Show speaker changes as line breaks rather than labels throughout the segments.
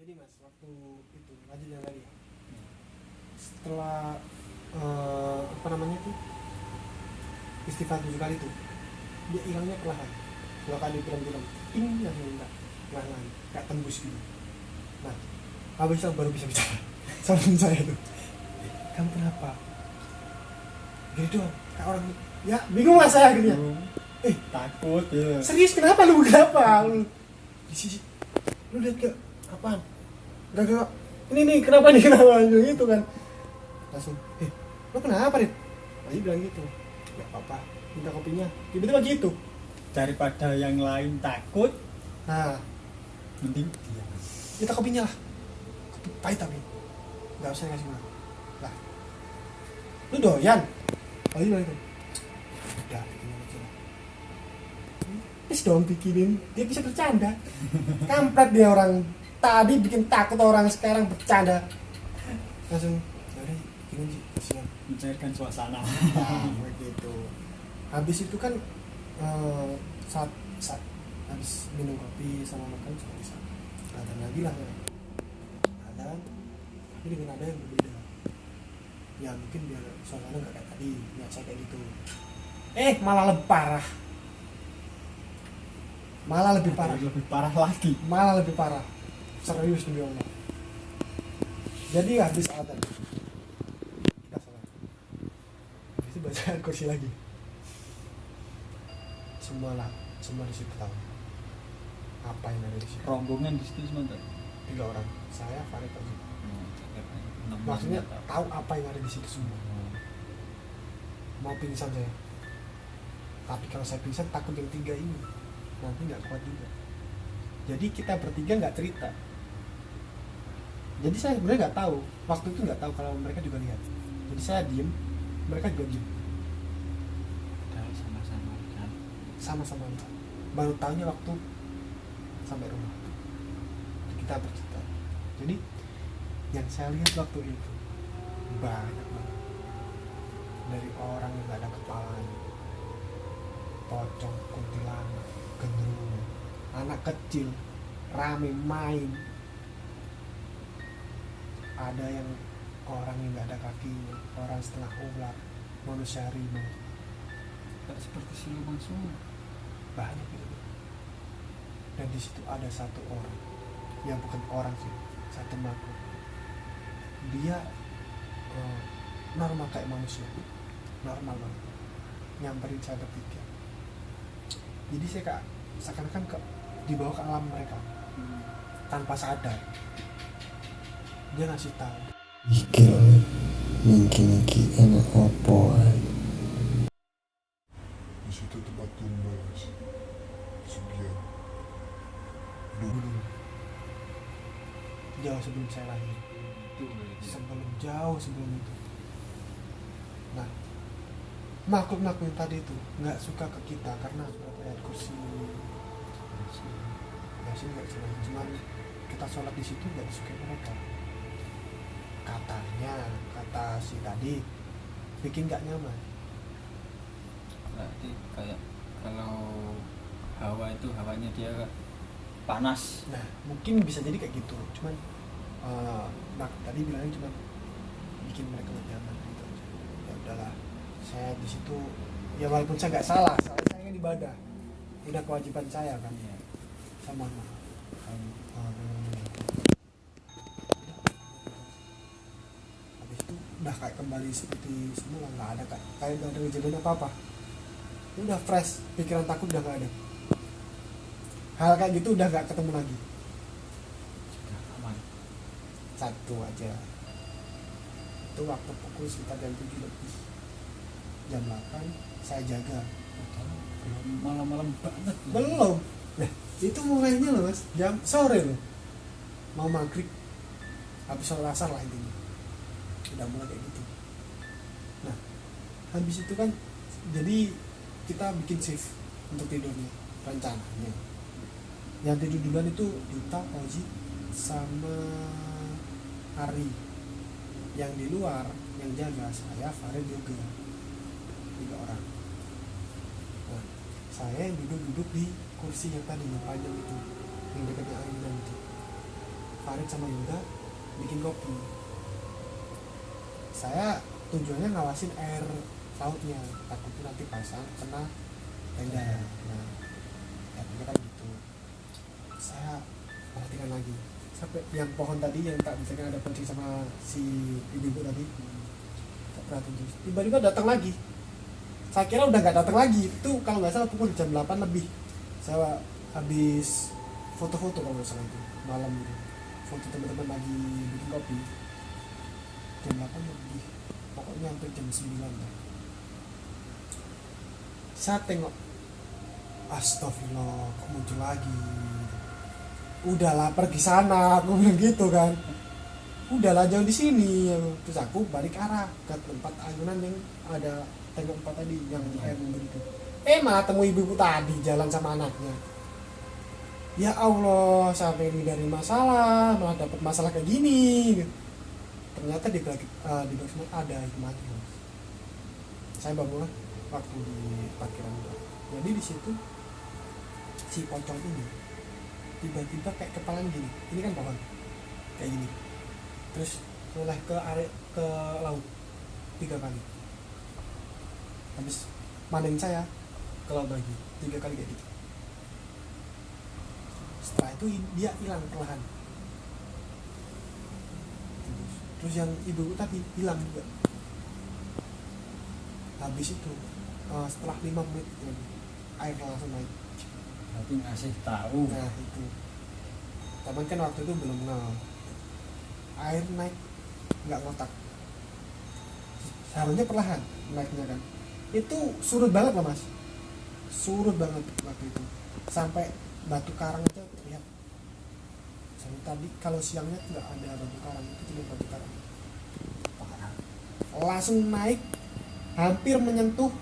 Jadi mas, waktu itu lanjutnya lagi. Setelah apa namanya tuh istighfar 7 kali tuh, dia hilangnya perlahan. Kalau kali film-film ini yang minta perlahan, kayak tembus gitu. Nah, habis itu baru bisa bicara sama temen saya tuh. Kamu kenapa? Gitu doang, kayak orang ya bingung lah saya akhirnya.
Takut ya.
Serius kenapa lu kenapa? Di sisi lu lihat ke apaan? Gak ini nih kenapa gitu kan langsung lo kenapa Rit? Tadi bilang gitu nggak apa-apa minta kopinya tiba-tiba gitu
Daripada yang lain takut,
nah
mending diam.
minta kopinya lah kopi pahit tapi nggak usah ngasih gula lah lu doyan tadi bilang itu udah bikinin aja lah terus dong bikinin dia bisa bercanda kampret dia orang tadi bikin takut orang sekarang bercanda langsung yaudah bikinin sih kasihan
Mencairkan suasana.
nah begitu habis itu kan saat habis minum kopi sama makan sudah bisa ada lagi lah ya. Ada tapi dengan ada yang berbeda ya mungkin biar suasana nggak kayak tadi nggak saya kayak gitu malah lebih parah
Lebih parah lagi.
malah lebih parah serius demi Allah. Jadi habis azan kita sholat, habis itu bacaan kursi lagi. Semua di situ tahu apa yang ada di situ.
Rombongan di situ semua enggak?
3 orang, saya Farid aja. Maksudnya tahu apa yang ada di situ semua. Mau pingsan saya, tapi kalau saya pingsan takut yang 3 ini nanti nggak kuat juga. Jadi kita bertiga nggak cerita. Jadi saya sebenarnya nggak tahu, waktu itu nggak tahu kalau mereka juga lihat. Jadi saya diem, mereka juga diem.
Sama-sama kan.
Sama-sama lihat. Baru tahunya waktu sampai rumah. Kita bercerita. Jadi yang saya lihat waktu itu banyak banget. Dari orang yang nggak ada kepalanya, pocong, kuntilanak, genderuwo, anak kecil, rame main. Ada yang orang yang nggak ada kakinya, orang setengah ular, manusia harimau,
Seperti siluman semua.
banyak gitu. Dan di situ ada satu orang, ya bukan orang sih, satu makhluk. Dia normal kayak manusia, normal banget, nyamperin saya bertiga. Jadi saya kayak seakan-akan dibawa ke alam mereka tanpa sadar. Dia ngasih tahu
Iki mungkin iki enak opo ae.
Di situ tempat tumbal sih. Sebiar.
dulu jauh sebelum saya lahir, jauh sebelum itu. Nah, makhluk-makhluk yang tadi itu nggak suka ke kita karena surat ayat kursi. Ya sih nggak salah, cuma kita sholat di situ nggak disukai mereka. Katanya, kata si tadi bikin nggak nyaman.
Berarti kayak kalau hawa itu hawanya dia panas.
Nah, mungkin bisa jadi kayak gitu. Cuman tadi bilangnya cuma bikin mereka nggak nyaman gitu aja. Ya udahlah, saya di situ ya walaupun saya nggak salah, soalnya saya kan ibadah, udah kewajiban saya kan ya. Sama habis itu udah kayak kembali seperti semula, nggak ada kayak nggak ada kejadian apa apa. Udah fresh, pikiran takut udah nggak ada. Hal kayak gitu udah nggak ketemu lagi.
Aman.
Satu aja itu waktu pukul sekitar jam 7 lebih, jam 8 saya jaga.
Malam-malam banget.
Belum, nah itu mulainya loh mas, jam sore loh, mau maghrib, habis sholat asar lah intinya, udah mulai kayak gitu. Nah habis itu kan jadi kita bikin shift untuk tidurnya, rencananya yang tidur duluan itu Dita, Oji, sama Ari. Yang di luar yang jaga saya, Farid juga, 3 orang. Nah saya yang duduk di kursi yang tadi yang panjang itu, yang dekatnya ayunan itu. Farid sama Yuda bikin kopi. Saya tujuannya ngawasin air lautnya, takutnya nanti pasang kena tenda. Nah, artinya kan gitu. Saya perhatikan lagi sampai yang pohon tadi yang tak bisa ada kunci sama si ibu tadi. Tak perhatiin terus. Tiba-tiba datang lagi. Saya kira udah nggak datang lagi. Itu kalau nggak salah pukul jam 8 lebih. Saya habis foto-foto kalau nggak salah itu malam itu. Foto teman-teman lagi bikin kopi. Jam 8 lebih. Pokoknya hampir jam 9 lah. Saya tengok, astagfirullah, kok muncul lagi. Udahlah pergi sana, aku bilang gitu kan. Udahlah jangan di sini. Terus aku balik arah ke tempat ayunan yang ada tengok 4 tadi yang air memberi itu. Malah temu ibu tadi jalan sama anaknya. Ya Allah, sampai ini dari masalah, malah dapat masalah kayak gini. Ternyata di belakang ada hikmahnya. Saya bangun waktu di parkiran itu. Jadi di situ si pocong ini tiba-tiba kayak kepalanya gini. Ini kan pohon kayak gini. Terus mulai ke area ke laut 3 kali. Habis manding saya ke laut lagi 3 kali kayak gitu. Setelah itu dia hilang perlahan. Terus yang ibu tadi hilang juga. Habis itu setelah 5 menit air langsung naik.
Berarti ngasih tahu.
Nah itu. Tapi kan waktu itu belum kenal. Air naik nggak ngotak. Seharusnya perlahan naiknya kan. Itu surut banget loh mas. Surut banget waktu itu. Sampai batu karang aja terlihat. Sampai tadi kalau siangnya nggak ada batu karang, itu cuma batu karang. Parah. Langsung naik, hampir menyentuh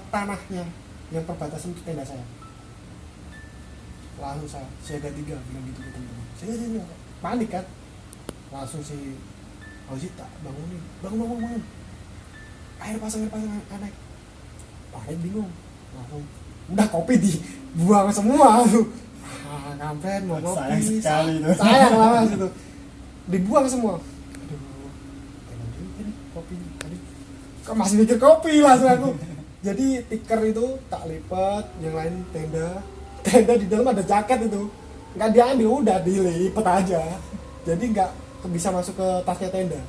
tanahnya yang perbatasan ke tenda saya. Langsung saya siaga 3 bilang gitu ke teman-teman. Saya panik kan. Langsung si Ozi tak bangunin, bangun. Air pasang naik. Panik bingung. Langsung udah kopi dibuang semua tuh. Kampen mau
sayang
kopi.
Sekali tuh.
Sayang lah gitu. Dibuang semua. Aduh. Ini kopi tadi. Kok masih mikir kopi langsung aku. Jadi tikar itu tak lipat, yang lain tenda di dalam ada jaket itu. Enggak diambil, udah dilipat aja. Jadi enggak bisa masuk ke tasnya tenda.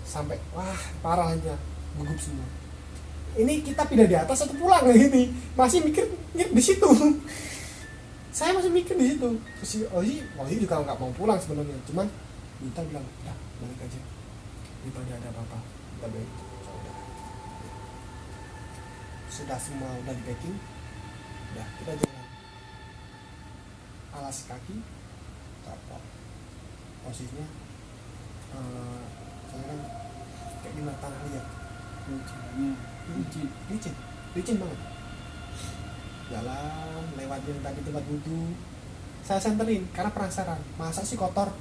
Sampai wah, parah aja. Gugup semua. Ini kita pindah di atas atau pulang ini? Masih mikir di situ. Saya masih mikir di situ. Terus si Ozi juga nggak mau pulang sebenarnya. Cuman kita bilang, udah balik aja. Daripada ada apa-apa. Kita balik. Sudah semua udah di packing. Udah kita jalan. Alas kaki, kapok. Posisinya, saya kan kayak gimana tanah liat. Licin banget. Jalan lewatin tadi tempat wudhu, saya senterin karena penasaran, masa sih kotor.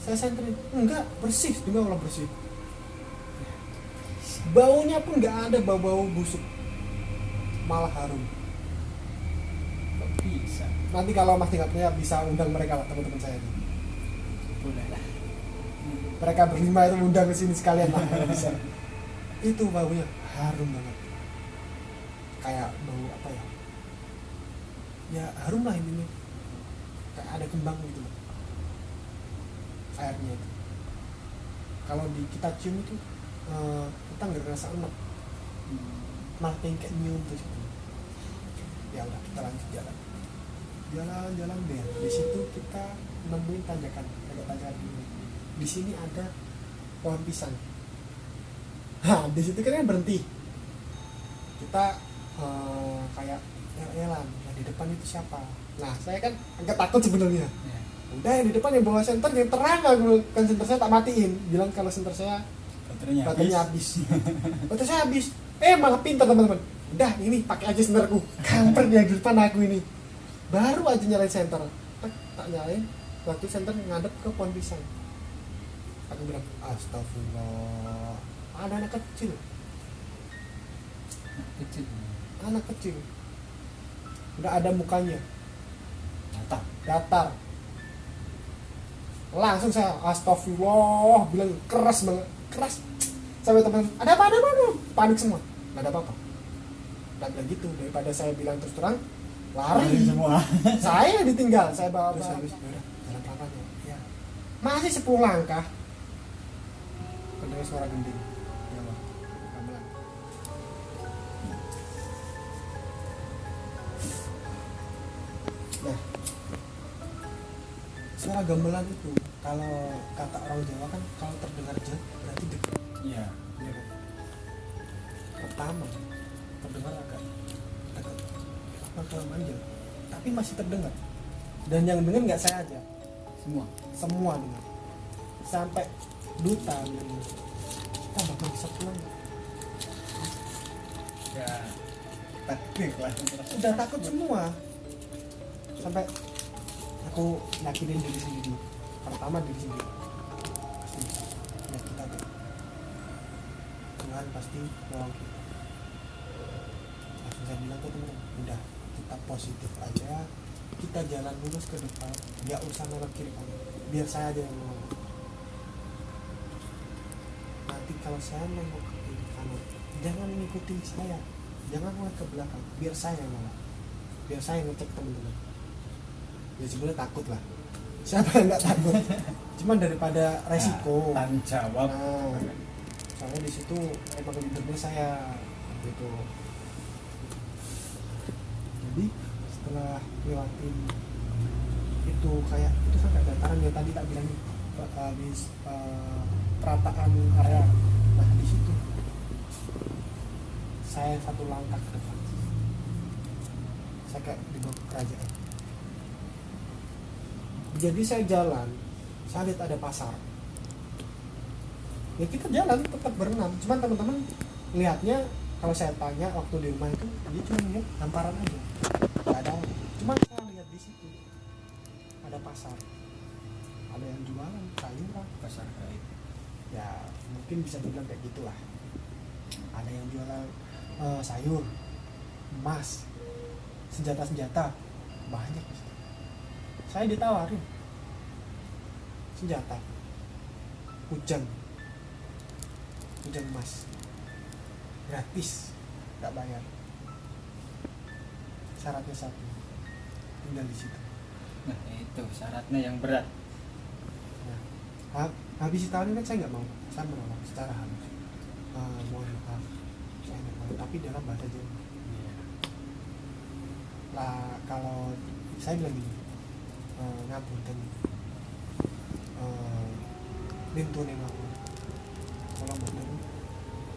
Saya senterin, enggak, bersih, demi Allah bersih. Baunya pun enggak ada bau-bau busuk, malah harum.
Kok bisa?
Nanti kalau Mas tingkatnya bisa undang mereka lah, teman-teman saya ini.
Boleh lah.
Mereka berlima itu undang ke sini sekalian lah kalau bisa. Itu baunya harum banget, kayak bau apa ya? Ya harum lah intinya, kayak ada kembang gitu loh airnya itu. Kalau kita cium itu kita nggak ngerasa enak, malah pengen kayak nyium tuh situ. Ya udah kita lanjut jalan deh. Di situ kita nemuin tanjakan, agak tanjakan dulu. Di sini ada pohon pisang. Nah di situ kan berhenti. Kita kayak el-elan. Di depan itu siapa? Nah saya kan agak takut sebenarnya.
Ya.
Udah yang di depan yang bawa senter yang terang, aku kan senter saya tak matiin. Bilang kalau senter saya baterainya habis. Baterai saya habis. Malah pintar teman-teman. Udah ini pakai aja senterku. Kampret dia di depan aku ini. Baru aja nyalain senter. Tak nyalain. Waktu senter ngadep ke pohon pisang. Aku bilang astagfirullah. Ada anak kecil. Anak kecil. Nggak ada mukanya, datar. Langsung saya astagfirullah, bilang keras banget, keras. Sampai teman, ada apa, panik semua, nggak ada apa-apa. Dan bilang gitu, daripada saya bilang terus terang, lari
semua.
Saya ditinggal, saya bawa terus habis udah jalan pelan ya. Masih 10 langkah kedengar suara gending di awal gamelan. Nah, suara gamelan itu kalau kata orang Jawa kan kalau terdengar jauh berarti dekat.
Iya.
Ya kan? Pertama terdengar agak dekat, apa kelamaan jauh, tapi masih terdengar. Dan yang dengar nggak saya aja, semua dengar. Sampai duta bilang, kita bakal bisa pulang.
Ya. Takdir lah.
Udah takut semua. Sampai aku yakinin diri sendiri. Pertama diri sendiri. Pasti bisa. Ya kita deh. Tuhan pasti nolong kita. Langsung saya bilang ke teman, udah kita positif aja. Kita jalan lurus ke depan. Nggak usah nolak kiri kanan. Biar saya aja yang nolong. Nanti kalau saya nengok ke kiri kanan, jangan ngikutin saya. Jangan ngeliat ke belakang. Biar saya yang nolong. Biar saya yang ngecek teman-teman. Ya sebenarnya takut lah. Siapa yang nggak takut? Cuman daripada resiko.
Tanggung jawab.
Nah, soalnya di situ emang leadernya saya gitu. Jadi setelah lewatin itu kayak itu kan kayak dataran yang tadi tak bilang habis perataan area. Nah di situ saya 1 langkah ke depan. Saya kayak dibawa ke kerajaan. Jadi saya jalan, saya lihat ada pasar. Ya kita jalan tetap berenam, cuman teman-teman lihatnya kalau saya tanya waktu di rumah itu dia cuma lihat hamparan aja, nggak ada. Cuman saya lihat di situ ada pasar, ada yang jualan sayuran,
Pasar gaib.
ya mungkin bisa dibilang kayak gitulah. Ada yang jualan sayur, emas, senjata-senjata banyak di situ. Saya ditawarin senjata, kujang emas, gratis, nggak bayar. Syaratnya satu, tinggal di situ.
Nah itu syaratnya yang berat.
Nah, habis ditawarin kan saya nggak mau, saya menolak secara halus. Mohon maaf, saya nggak mau, tapi dalam bahasa Jawa. Lah kalau saya bilang gini, ngapunten, lintun yang ngapun, kalau betul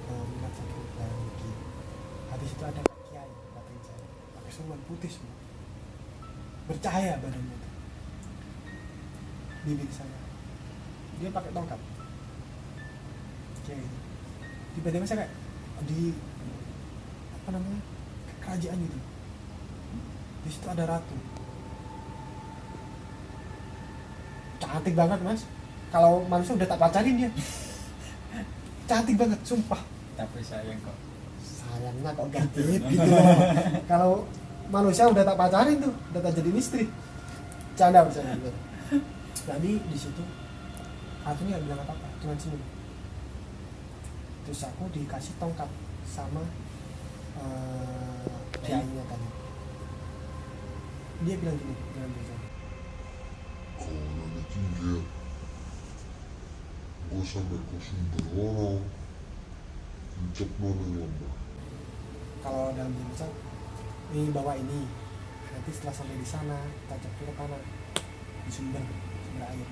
minat sakit dan iki. Habis itu ada Pak Kiai datang saya, pakai sorban putih semua, bercahaya badannya itu, bibir saya, dia pakai tongkat, Kiai itu. Tiba-tiba saya kayak di apa namanya kerajaan itu, di situ ada ratu. Cantik banget mas, kalau manusia udah tak pacarin dia. Cantik banget, sumpah.
Tapi sayang kok.
Sayangnya kok gadit gitu loh. Kalau manusia udah tak pacarin tuh, udah tak jadi istri. Canda gitu. Jadi di situ ratunya nggak bilang apa-apa, cuma senyum. Terus aku dikasih tongkat sama kiainya tadi. Dia bilang gini, bilang gitu.
Kalau nanti lihat gue sampai ke sumber orang mencap mana yang lama.
Kalau dalam bahasa ini bawa ini, nanti setelah sampai di sana kita cek ke kanan di sumber air.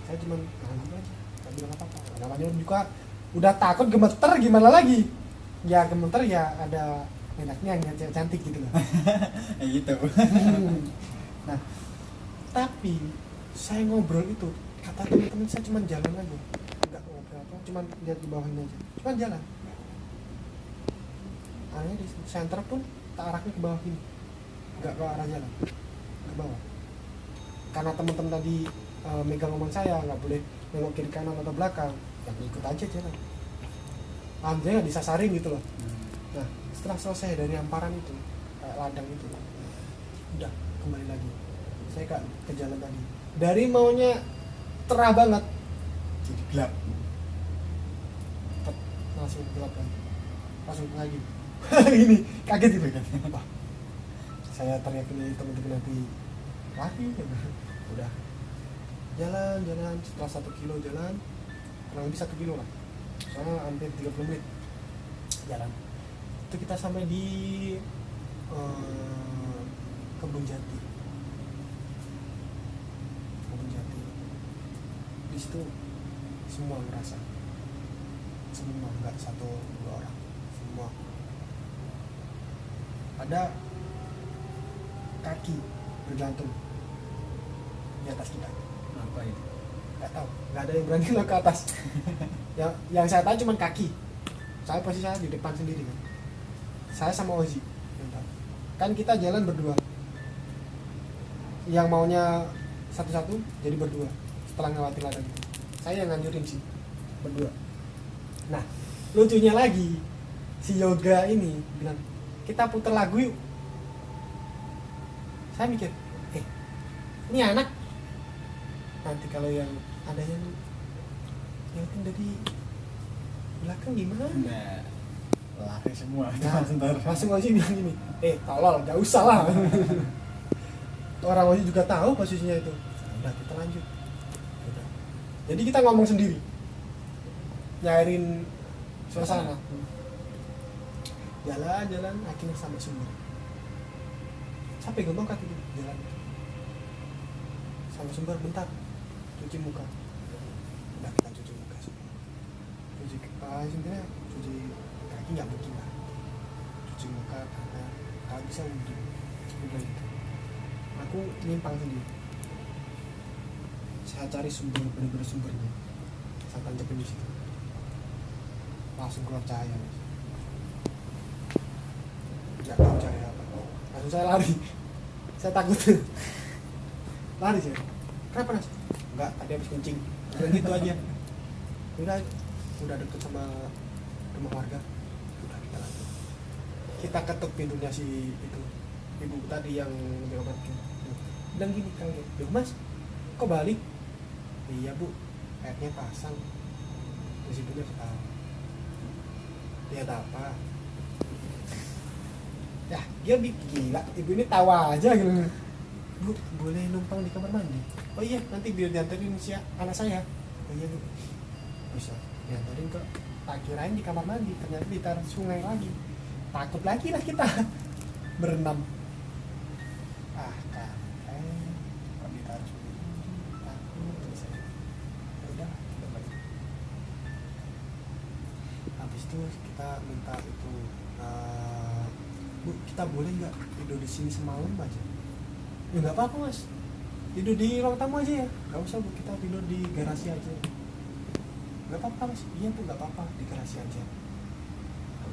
Saya cuma nganggur aja, nggak bilang apa-apa. Namanya juga udah takut, gemeter, gimana lagi? Ya gemeter ya ada enaknya yang cantik gitu loh.
Gitu.
Nah, tapi saya ngobrol itu, kata teman-teman saya cuma jalan aja, nggak ngobrol apa, cuma lihat di bawahnya aja, cuma jalan. Arahnya di center pun tak arahnya ke bawah ini, nggak ke arah jalan, ke bawah. Karena teman-teman tadi megang omongan saya nggak boleh nengok kiri kanan atau belakang, ya ikut aja jalan. Alhamdulillah nggak disasarin gitu loh. Nah, setelah selesai dari hamparan itu, kayak ladang itu, udah kembali lagi. Saya ke jalan tadi. Dari maunya cerah banget, jadi gelap. Langsung gelap kan, langsung lagi. Ini kaget gitu kan. Wah, saya teriak ini teman-teman nanti lari. Udah jalan setelah 1 kilo jalan, kurang lebih 1 kilo lah, soalnya hampir 30 menit jalan. Itu kita sampai di Kebun Jati. Di situ semua merasa, semua, nggak 1-2 orang, semua ada kaki bergantung di atas kita.
Apa itu?
Nggak tahu, nggak ada yang berani ke atas. yang saya tahu cuma kaki. Saya posisi saya di depan sendiri kan. Saya sama Ozi yang tahu. Kan kita jalan berdua. Yang maunya satu-satu jadi berdua. Setelah ngelewatin ladang itu, saya yang nganjurin sih berdua. Nah, lucunya lagi si Yoga ini bilang, kita puter lagu yuk. Saya mikir, ini anak nanti kalau yang ada yang dari belakang gimana?
Enggak. Lari semua.
Nah, langsung aja bilang gini, tolol, gak usah lah. Orang Ozi juga tahu posisinya itu. Udah, kita lanjut. Udah. Jadi kita ngomong sendiri, nyairin suasana. Jalan, akhirnya sampai sumber. Sampai gendong kaki jalan. Sampai sumber, bentar, cuci muka. Udah, kita cuci muka semua. Sebenarnya cuci kaki nggak mungkin lah. Cuci muka karena kalau bisa wudhu. Udah gitu. Aku nyimpang sendiri. Saya cari sumber, bener-bener sumbernya. Saya tancapin di situ. Langsung keluar cahaya, Mas. Nggak tahu cahaya apa. Langsung saya lari. Saya takut. Lari saya. Kenapa, Mas? Enggak, tadi habis kencing. Udah gitu aja. Udah deket sama rumah warga. Udah, kita lanjut. Kita ketuk pintunya si itu ibu tadi yang berobat. Bilang gini, Kang, "Duh, Mas, kok balik?" "Iya, Bu, airnya pasang." Terus ibunya ketawa. "Lihat apa?" Ya, dia gila, ibu ini tawa aja gitu. "Bu, boleh numpang di kamar mandi?" "Oh iya, nanti biar diantarin si anak saya." "Oh iya, Bu." Bisa diantarin ke, tak kirain di kamar mandi, ternyata ditaruh sungai lagi. Takut lagi lah kita berenam. Kok ditaruh sungai takut terus saya. Udah, kita balik. Habis itu kita minta itu, "Bu, kita boleh nggak tidur di sini semalam aja?" "Ya nggak apa-apa, Mas, tidur di ruang tamu aja ya." "Nggak usah, Bu, kita tidur di garasi aja." "Nggak apa-apa, Mas." "Iya, Bu, nggak apa-apa, di garasi aja."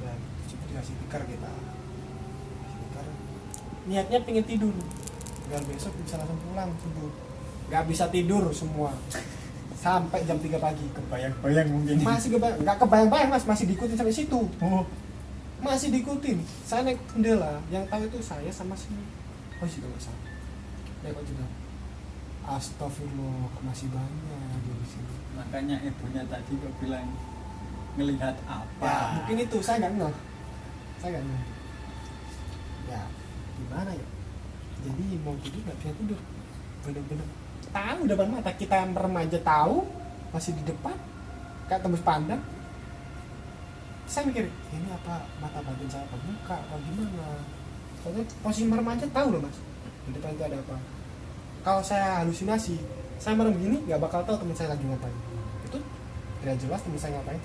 Udah, dikasih tikar kita. Tikar. Niatnya pengen tidur, biar besok bisa langsung pulang subuh. Nggak bisa tidur semua. Sampai jam 3 pagi.
Kebayang-bayang mungkin.
Masih nggak kebayang-bayang, Mas, masih diikutin sampai situ.
Oh,
Masih diikutin. Saya naik jendela, yang tahu itu saya sama si sih kalau salah. Naik jendela. Astagfirullah, masih banyak di sini.
makanya ibunya tadi kok bilang ngelihat apa?
Ya, mungkin itu saya nggak ngeh. Ya, gimana ya? Jadi mau tidur nggak bisa tidur. Bener-bener tahu depan mata kita yang remaja tahu, masih di depan, kayak tembus pandang. Saya mikir, ini apa mata batin saya terbuka atau gimana? Soalnya posisi remaja tahu loh, Mas, di depan itu ada apa. Kalau saya halusinasi, saya merem gini nggak bakal tahu teman saya lagi ngapain. Itu tidak jelas teman saya ngapain,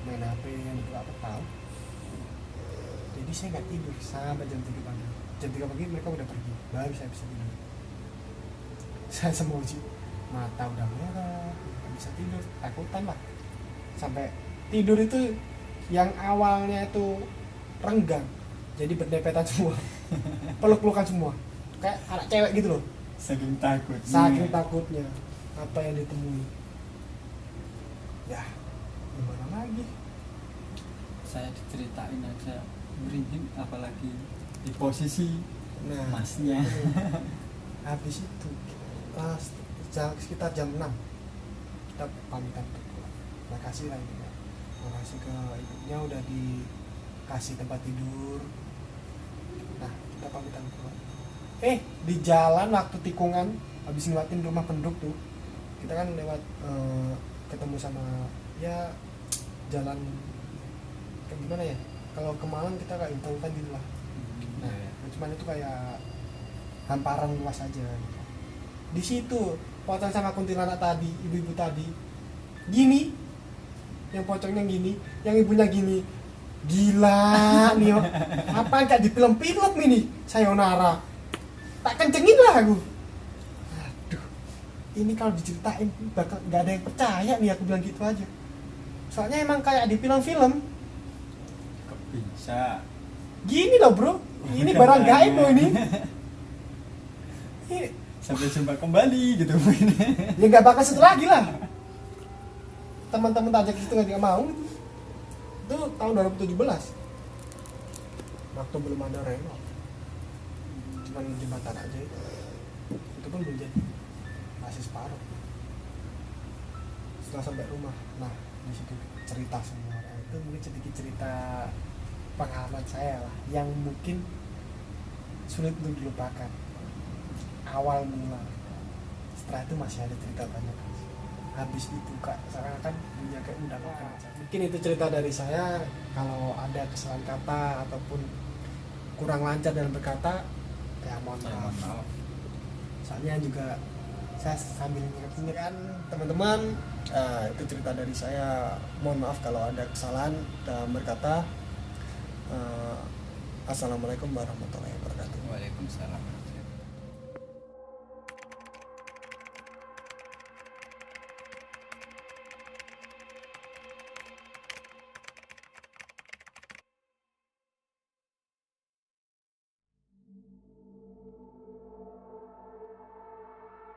main HP yang itu apa tahu. Jadi saya nggak tidur sampai jam 3 pagi. Jam 3 pagi mereka udah pergi, baru saya bisa tidur. Saya semuji, mata udah merah, nggak bisa tidur, takutan lah. Sampai tidur itu yang awalnya itu renggang, jadi berdepetan semua, peluk-pelukan semua, kayak anak cewek gitu loh.
Saking takutnya.
Saking takutnya apa yang ditemui. Ya, gimana lagi?
Saya diceritain aja merinding, apalagi di posisi
Nah,
masnya.
habis itu sekitar jam 6 kita pamitan untuk pulang. Makasih lah ibunya, makasih ke ibunya udah dikasih tempat tidur. Nah kita pamitan pulang. Di jalan waktu tikungan habis ngelewatin rumah penduduk tuh, kita kan lewat ketemu sama ya jalan kayak gimana ya, kalau ke Malang kita kayak hutan gitu lah. Nah cuman itu kayak hamparan luas aja. Di situ pocong sama kuntilanak tadi, ibu-ibu tadi gini, yang pocongnya gini, yang ibunya gini. Gila nih, apa kayak di film-film ini sayonara, tak kencengin lah aku. Aduh, ini kalau diceritain bakal nggak ada yang percaya nih, aku bilang gitu aja. Soalnya emang kayak di film-film.
Kok bisa?
Gini loh bro, ini barang gaib loh ini.
Sampai jumpa kembali gitu.
Ya nggak bakal situ lagi lah. Teman-teman tajak situ nggak mau. Itu tahun 2017. Waktu belum ada renov. Cuman jembatan aja itu. Itu pun belum jadi. Masih separuh. Setelah sampai rumah, nah di situ cerita semua. Itu mungkin sedikit cerita pengalaman saya lah, yang mungkin sulit untuk dilupakan. Awal mula. Setelah itu masih ada cerita banyak. Habis itu kak, seakan-akan punya kayak undangan. Mungkin itu cerita dari saya. Kalau ada kesalahan kata ataupun kurang lancar dalam berkata, ya mohon maaf. Soalnya juga saya sambil ingat kan teman-teman, itu cerita dari saya. Mohon maaf kalau ada kesalahan dalam berkata. Assalamualaikum warahmatullahi wabarakatuh.
Waalaikumsalam.